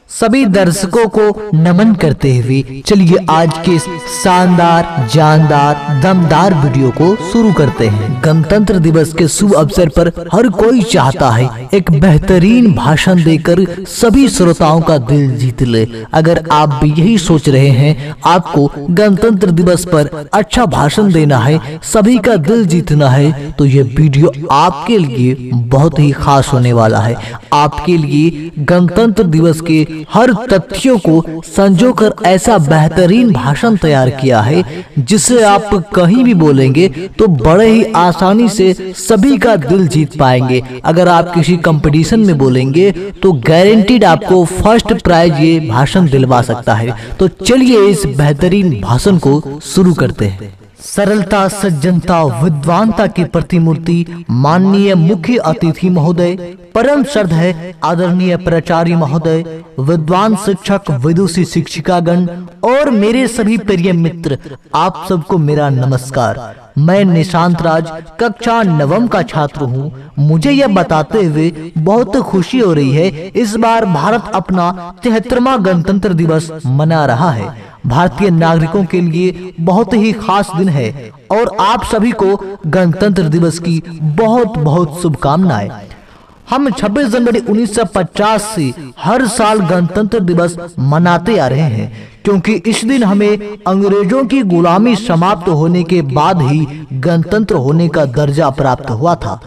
सभी दर्शकों को नमन करते हुए चलिए आज के शानदार, जानदार, दमदार वीडियो को शुरू करते हैं। गणतंत्र दिवस के शुभ अवसर पर हर कोई चाहता है एक बेहतरीन भाषण देकर सभी श्रोताओं का दिल जीत ले। अगर आप भी यही सोच रहे हैं, आपको गणतंत्र दिवस पर अच्छा भाषण देना है, सभी का दिल जीतना है, तो ये वीडियो आपके लिए बहुत ही खास होने वाला है। आपके लिए गणतंत्र दिवस के हर तथ्यों को संजोकर ऐसा बेहतरीन भाषण तैयार किया है जिसे आप कहीं भी बोलेंगे तो बड़े ही आसानी से सभी का दिल जीत पाएंगे। अगर आप किसी कंपटीशन में बोलेंगे तो गारंटीड आपको फर्स्ट प्राइज ये भाषण दिलवा सकता है। तो चलिए इस बेहतरीन भाषण को शुरू करते हैं। सरलता, सज्जनता, विद्वानता की प्रतिमूर्ति माननीय मुख्य अतिथि महोदय, परम श्रद्धेय आदरणीय प्राचार्य महोदय, विद्वान शिक्षक, विदुषी शिक्षिकागण और मेरे सभी प्रिय मित्र, आप सबको मेरा नमस्कार। मैं निशांत राज कक्षा 9वीं का छात्र हूँ। मुझे यह बताते हुए बहुत खुशी हो रही है, इस बार भारत अपना 73वां गणतंत्र दिवस मना रहा है। भारतीय नागरिकों के लिए बहुत ही खास दिन है और आप सभी को गणतंत्र दिवस की बहुत बहुत शुभकामनाएं। हम 26 जनवरी 1950 से हर साल गणतंत्र दिवस मनाते आ रहे हैं, क्योंकि इस दिन हमें अंग्रेजों की गुलामी समाप्त होने के बाद ही गणतंत्र होने का दर्जा प्राप्त हुआ था।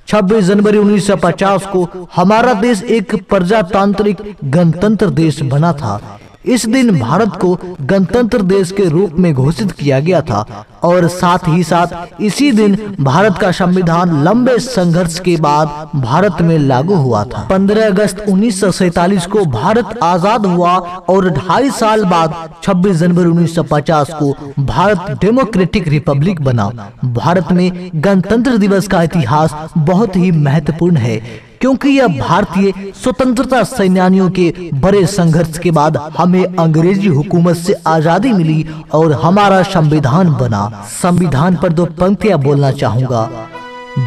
26 जनवरी 1950 को हमारा देश एक प्रजातांत्रिक गणतंत्र देश बना था। इस दिन भारत को गणतंत्र देश के रूप में घोषित किया गया था और साथ ही साथ इसी दिन भारत का संविधान लंबे संघर्ष के बाद भारत में लागू हुआ था। 15 अगस्त 1947 को भारत आजाद हुआ और 2.5 साल बाद 26 जनवरी 1950 को भारत डेमोक्रेटिक रिपब्लिक बना। भारत में गणतंत्र दिवस का इतिहास बहुत ही महत्वपूर्ण है, क्योंकि यह भारतीय स्वतंत्रता सेनानियों के बड़े संघर्ष के बाद हमें अंग्रेजी हुकूमत से आजादी मिली और हमारा संविधान बना। संविधान पर 2 पंक्तियां बोलना चाहूंगा।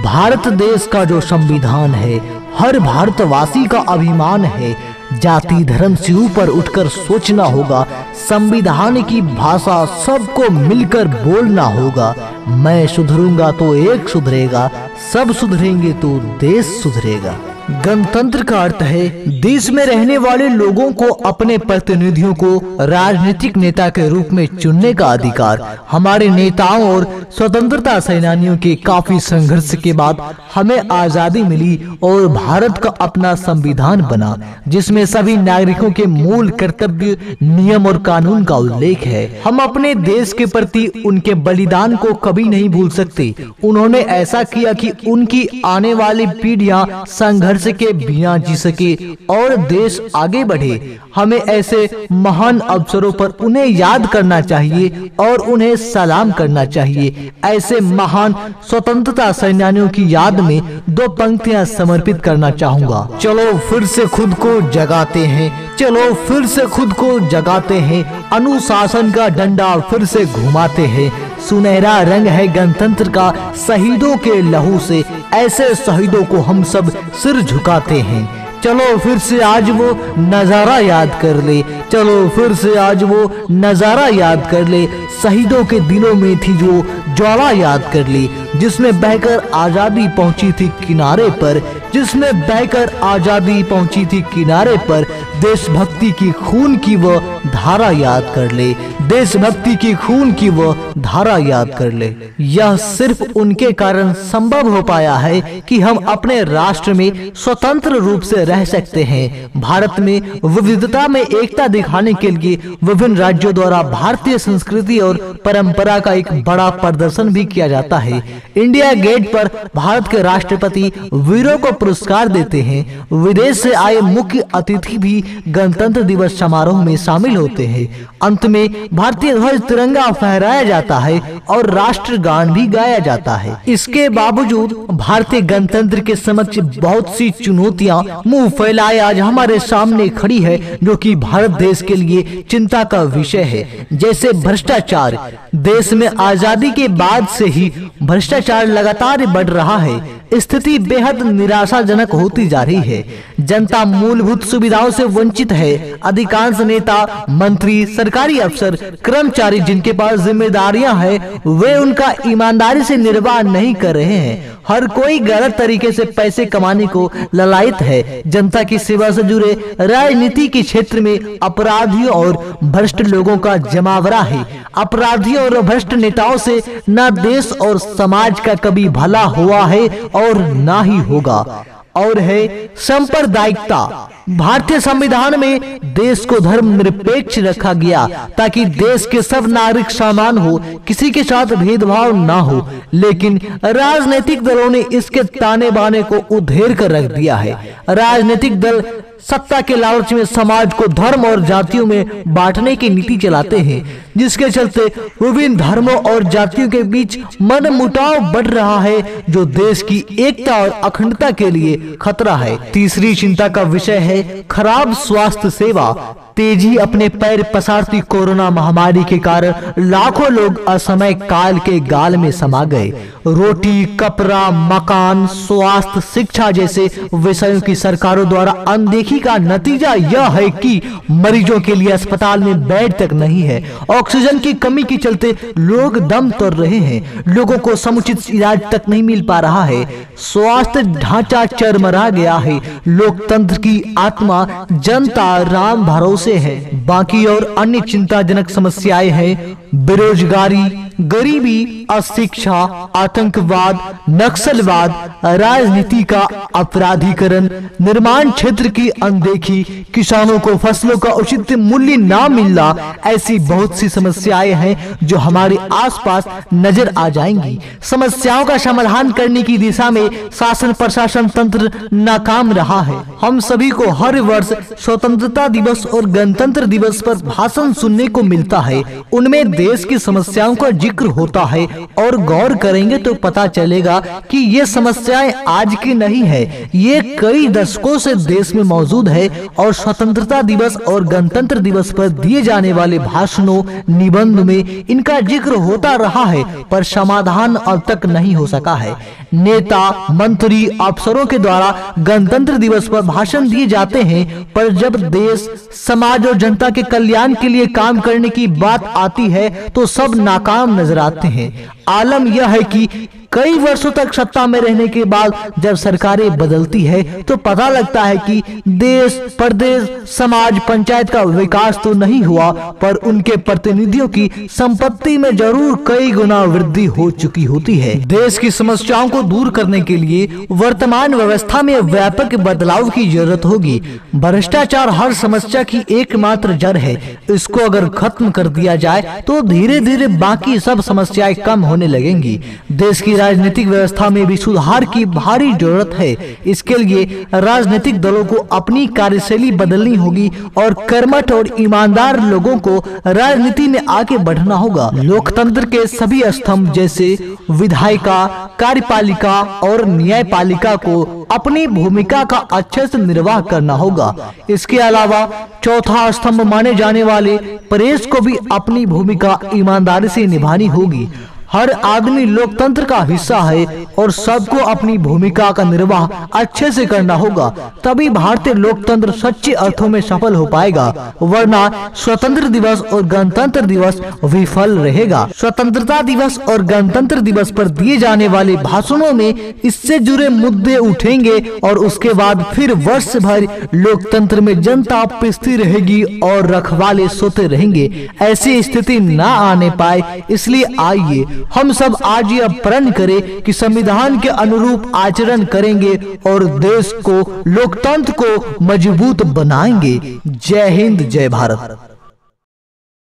भारत देश का जो संविधान है हर भारतवासी का अभिमान है। जाति धर्म से ऊपर उठकर सोचना होगा। संविधान की भाषा सबको मिलकर बोलना होगा। मैं सुधरूंगा तो एक सुधरेगा, सब सुधरेंगे तो देश सुधरेगा। गणतंत्र का अर्थ है देश में रहने वाले लोगों को अपने प्रतिनिधियों को राजनीतिक नेता के रूप में चुनने का अधिकार। हमारे नेताओं और स्वतंत्रता सेनानियों के काफी संघर्ष के बाद हमें आजादी मिली और भारत का अपना संविधान बना, जिसमें सभी नागरिकों के मूल कर्तव्य, नियम और कानून का उल्लेख है। हम अपने देश के प्रति उनके बलिदान को कभी नहीं भूल सकते। उन्होंने ऐसा किया कि उनकी आने वाली पीढ़ियां संघर्ष के बिना जी सके और देश आगे बढ़े। हमें ऐसे महान अवसरों पर उन्हें याद करना चाहिए और उन्हें सलाम करना चाहिए। ऐसे महान स्वतंत्रता सेनानियों की याद में 2 पंक्तियां समर्पित करना चाहूंगा। चलो फिर से खुद को जगाते हैं, चलो फिर से खुद को जगाते हैं, अनुशासन का डंडा फिर से घुमाते हैं। सुनहरा रंग है गणतंत्र का शहीदों के लहू से, ऐसे शहीदों को हम सब सिर झुकाते हैं। चलो फिर से आज वो नजारा याद कर ले, चलो फिर से आज वो नजारा याद कर ले। शहीदों के दिलों में थी जो ज्वाला याद कर ले, जिसमें बहकर आजादी पहुंची थी किनारे पर, जिसमें बहकर आजादी पहुंची थी किनारे पर। देशभक्ति की खून की वो धारा याद कर ले, देशभक्ति की खून की वो धारा याद कर ले। यह सिर्फ उनके कारण संभव हो पाया है कि हम अपने राष्ट्र में स्वतंत्र रूप से रह सकते हैं। भारत में विविधता में एकता दिखाने के लिए विभिन्न राज्यों द्वारा भारतीय संस्कृति और परंपरा का एक बड़ा प्रदर्शन भी किया जाता है। इंडिया गेट पर भारत के राष्ट्रपति वीरों को पुरस्कार देते हैं। विदेश से आए मुख्य अतिथि भी गणतंत्र दिवस समारोह में शामिल होते हैं। अंत में भारतीय ध्वज तिरंगा फहराया जाता है और राष्ट्रगान भी गाया जाता है। इसके बावजूद भारतीय गणतंत्र के समक्ष बहुत सी चुनौतियां मुंह फैलाए आज हमारे सामने खड़ी है, जो कि भारत देश के लिए चिंता का विषय है। जैसे भ्रष्टाचार। देश में आजादी के बाद से ही भ्रष्टाचार लगातार बढ़ रहा है। स्थिति बेहद निराशाजनक होती जा रही है। जनता मूलभूत सुविधाओं से वंचित है। अधिकांश नेता, मंत्री, सरकारी अफसर, कर्मचारी जिनके पास जिम्मेदारियां हैं, वे उनका ईमानदारी से निर्वाह नहीं कर रहे हैं। हर कोई गलत तरीके से पैसे कमाने को ललायत है। जनता की सेवा से जुड़े राजनीति के क्षेत्र में अपराधियों और भ्रष्ट लोगों का जमावड़ा है। अपराधियों और भ्रष्ट नेताओं से न देश और समाज का कभी भला हुआ है और ना ही होगा। और है सांप्रदायिकता। भारतीय संविधान में देश को धर्मनिरपेक्ष रखा गया ताकि देश के सब नागरिक समान हो, किसी के साथ भेदभाव ना हो। लेकिन राजनीतिक दलों ने इसके ताने बाने को उधेड़ कर रख दिया है। राजनीतिक दल सत्ता के लालच में समाज को धर्म और जातियों में बांटने की नीति चलाते हैं, जिसके चलते विभिन्न धर्मों और जातियों के बीच मनमुटाव बढ़ रहा है, जो देश की एकता और अखंडता के लिए खतरा है। तीसरी चिंता का विषय है खराब स्वास्थ्य सेवा। तेजी अपने पैर पसारती कोरोना महामारी के कारण लाखों लोग असमय काल के गाल में समा गए। रोटी, कपड़ा, मकान, स्वास्थ्य, शिक्षा जैसे विषयों की सरकारों द्वारा अनदेखी का नतीजा यह है कि मरीजों के लिए अस्पताल में बेड तक नहीं है। ऑक्सीजन की कमी के चलते लोग दम तोड़ रहे हैं। लोगों को समुचित इलाज तक नहीं मिल पा रहा है। स्वास्थ्य ढांचा चरमरा गया है। लोकतंत्र की आत्मा जनता राम भरोसे है। बाकी और अन्य चिंताजनक समस्याएं हैं बेरोजगारी, गरीबी, अशिक्षा, आतंकवाद, नक्सलवाद, राजनीति का अपराधीकरण, निर्माण क्षेत्र की अनदेखी, किसानों को फसलों का उचित मूल्य ना मिलना। ऐसी बहुत सी समस्याएं हैं जो हमारे आसपास नजर आ जाएंगी। समस्याओं का समाधान करने की दिशा में शासन प्रशासन तंत्र नाकाम रहा है। हम सभी को हर वर्ष स्वतंत्रता दिवस और गणतंत्र दिवस पर भाषण सुनने को मिलता है। उनमें देश की समस्याओं का जिक्र होता है और गौर करेंगे तो पता चलेगा कि ये समस्याएं आज की नहीं है, ये कई दशकों से देश में मौजूद है। और स्वतंत्रता दिवस और गणतंत्र दिवस पर दिए जाने वाले भाषणों, निबंध में इनका जिक्र होता रहा है, पर समाधान अब तक नहीं हो सका है। नेता, मंत्री, अफसरों के द्वारा गणतंत्र दिवस पर भाषण दिए जाते हैं, पर जब देश, समाज और जनता के कल्याण के लिए काम करने की बात आती है तो सब नाकाम नजर आते हैं। आलम यह है कि कई वर्षों तक सत्ता में रहने के बाद जब सरकारें बदलती है तो पता लगता है कि देश, प्रदेश, समाज, पंचायत का विकास तो नहीं हुआ, पर उनके प्रतिनिधियों की संपत्ति में जरूर कई गुना वृद्धि हो चुकी होती है। देश की समस्याओं को दूर करने के लिए वर्तमान व्यवस्था में व्यापक बदलाव की जरूरत होगी। भ्रष्टाचार हर समस्या की एकमात्र जड़ है। इसको अगर खत्म कर दिया जाए तो धीरे धीरे बाकी सब समस्याएं कम होने लगेंगी। देश की राजनीतिक व्यवस्था में भी सुधार की भारी जरूरत है। इसके लिए राजनीतिक दलों को अपनी कार्यशैली बदलनी होगी और कर्मठ और ईमानदार लोगों को राजनीति में आगे बढ़ना होगा। लोकतंत्र के सभी स्तंभ जैसे विधायिका, कार्यपालिका और न्यायपालिका को अपनी भूमिका का अच्छे से निर्वाह करना होगा। इसके अलावा चौथा स्तंभ माने जाने वाले प्रेस को भी अपनी भूमिका ईमानदारी से निभानी होगी। हर आदमी लोकतंत्र का हिस्सा है और सबको अपनी भूमिका का निर्वाह अच्छे से करना होगा, तभी भारतीय लोकतंत्र सच्चे अर्थों में सफल हो पाएगा, वरना स्वतंत्र दिवस और गणतंत्र दिवस विफल रहेगा। स्वतंत्रता दिवस और गणतंत्र दिवस पर दिए जाने वाले भाषणों में इससे जुड़े मुद्दे उठेंगे और उसके बाद फिर वर्ष भर लोकतंत्र में जनता पिसती रहेगी और रखवाले सोते रहेंगे। ऐसी स्थिति न आने पाए, इसलिए आइए हम सब आज ये प्रण करें कि संविधान के अनुरूप आचरण करेंगे और देश को, लोकतंत्र को मजबूत बनाएंगे। जय हिंद, जय भारत।